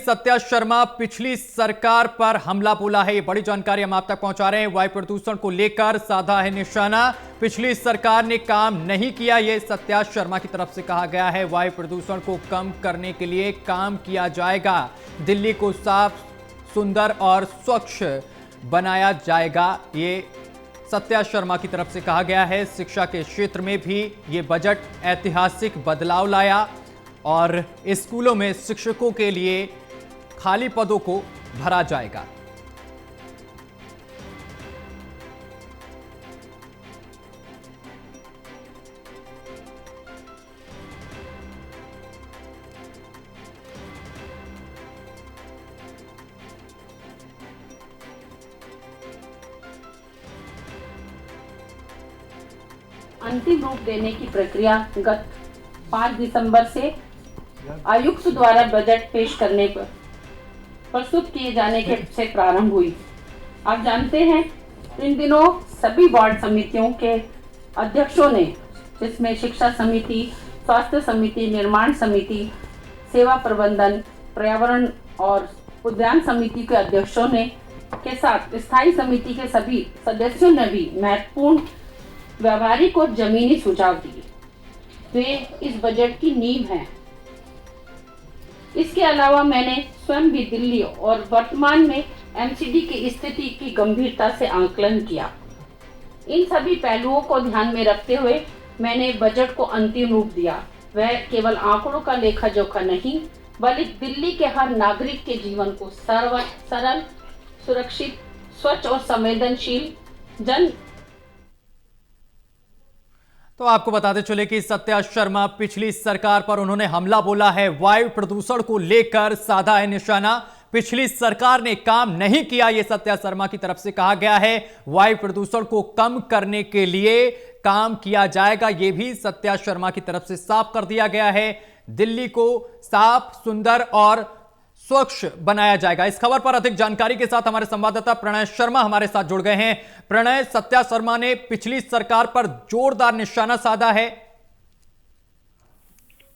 सत्या शर्मा पिछली सरकार पर हमला बोला है। ये बड़ी जानकारी हम आप तक पहुंचा रहे हैं। वायु प्रदूषण को लेकर साधा है निशाना। पिछली सरकार ने काम नहीं किया, ये सत्या शर्मा की तरफ से कहा गया है। वायु प्रदूषण को कम करने के लिए काम किया जाएगा। दिल्ली को साफ, सुंदर और स्वच्छ बनाया जाएगा, ये सत्या शर्मा की तरफ से कहा गया है। शिक्षा के क्षेत्र में भी ये बजट ऐतिहासिक बदलाव लाया और स्कूलों में शिक्षकों के लिए खाली पदों को भरा जाएगा। अंतिम रूप देने की प्रक्रिया गत 5 दिसंबर से आयुक्त द्वारा बजट पेश करने पर प्रस्तुत किए जाने के से प्रारंभ हुई। आप जानते हैं, इन दिनों सभी वार्ड समितियों के अध्यक्षों ने, जिसमें शिक्षा समिति, स्वास्थ्य समिति, निर्माण समिति, सेवा प्रबंधन, पर्यावरण और उद्यान समिति के अध्यक्षों ने के साथ स्थायी समिति के सभी सदस्यों ने भी महत्वपूर्ण व्यावहारिक और जमीनी सुझाव दिए। वे इस बजट की नींव हैं। इसके अलावा मैंने स्वयं भी दिल्ली और वर्तमान में एमसीडी की स्थिति की गंभीरता से आकलन किया। इन सभी पहलुओं को ध्यान में रखते हुए मैंने बजट को अंतिम रूप दिया। वह केवल आंकड़ों का लेखा जोखा नहीं, बल्कि दिल्ली के हर नागरिक के जीवन को सरल, सुरक्षित, स्वच्छ और संवेदनशील जन। तो आपको बताते चले कि सत्या शर्मा पिछली सरकार पर उन्होंने हमला बोला है। वायु प्रदूषण को लेकर साधा है निशाना। पिछली सरकार ने काम नहीं किया, यह सत्या शर्मा की तरफ से कहा गया है। वायु प्रदूषण को कम करने के लिए काम किया जाएगा, यह भी सत्या शर्मा की तरफ से साफ कर दिया गया है। दिल्ली को साफ, सुंदर और स्वच्छ बनाया जाएगा। इस खबर पर अधिक जानकारी के साथ हमारे संवाददाता प्रणय शर्मा हमारे साथ जुड़ गए हैं। प्रणय, सत्या शर्मा ने पिछली सरकार पर जोरदार निशाना साधा है।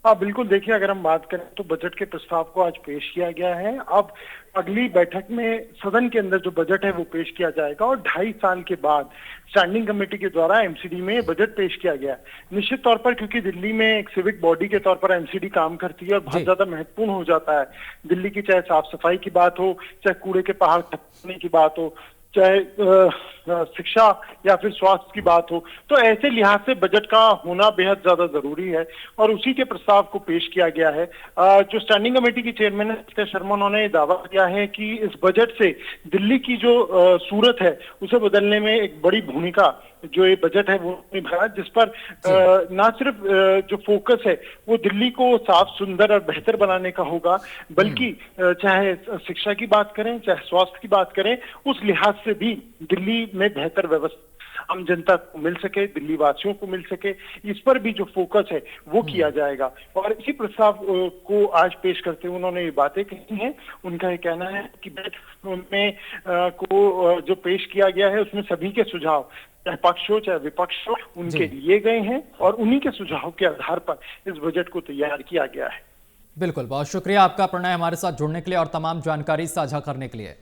हाँ बिल्कुल, देखिए अगर हम बात करें तो बजट के प्रस्ताव को आज पेश किया गया है। अब अगली बैठक में सदन के अंदर जो बजट है वो पेश किया जाएगा और 2.5 साल के बाद स्टैंडिंग कमेटी के द्वारा एमसीडी में बजट पेश किया गया। निश्चित तौर पर क्योंकि दिल्ली में एक सिविक बॉडी के तौर पर एमसीडी काम करती है और बहुत ज्यादा महत्वपूर्ण हो जाता है। दिल्ली की चाहे साफ सफाई की बात हो, चाहे कूड़े के पहाड़ ठप्पने की बात हो, चाहे शिक्षा या फिर स्वास्थ्य की बात हो, तो ऐसे लिहाज से बजट का होना बेहद ज्यादा जरूरी है और उसी के प्रस्ताव को पेश किया गया है। जो स्टैंडिंग कमेटी की चेयरमैन है सत्या शर्मा, उन्होंने दावा किया है कि इस बजट से दिल्ली की जो सूरत है उसे बदलने में एक बड़ी भूमिका जो ये बजट है वो निभाया, जिस पर ना सिर्फ जो फोकस है वो दिल्ली को साफ, सुंदर और बेहतर बनाने का होगा, बल्कि चाहे शिक्षा की बात करें, चाहे स्वास्थ्य की बात करें, उस लिहाज से भी दिल्ली में बेहतर व्यवस्था आम जनता को मिल सके, दिल्ली वासियों को मिल सके, इस पर भी जो फोकस है वो किया जाएगा। और इसी प्रस्ताव को आज पेश करते हुए उन्होंने ये बातें कही हैं। उनका ये कहना है कि बजट में को जो पेश किया गया है उसमें सभी के सुझाव, चाहे पक्ष हो चाहे विपक्ष हो, उनके लिए गए हैं और उन्हीं के सुझाव के आधार पर इस बजट को तैयार किया गया है। बिल्कुल, बहुत शुक्रिया आपका प्रणय हमारे साथ जुड़ने के लिए और तमाम जानकारी साझा करने के लिए।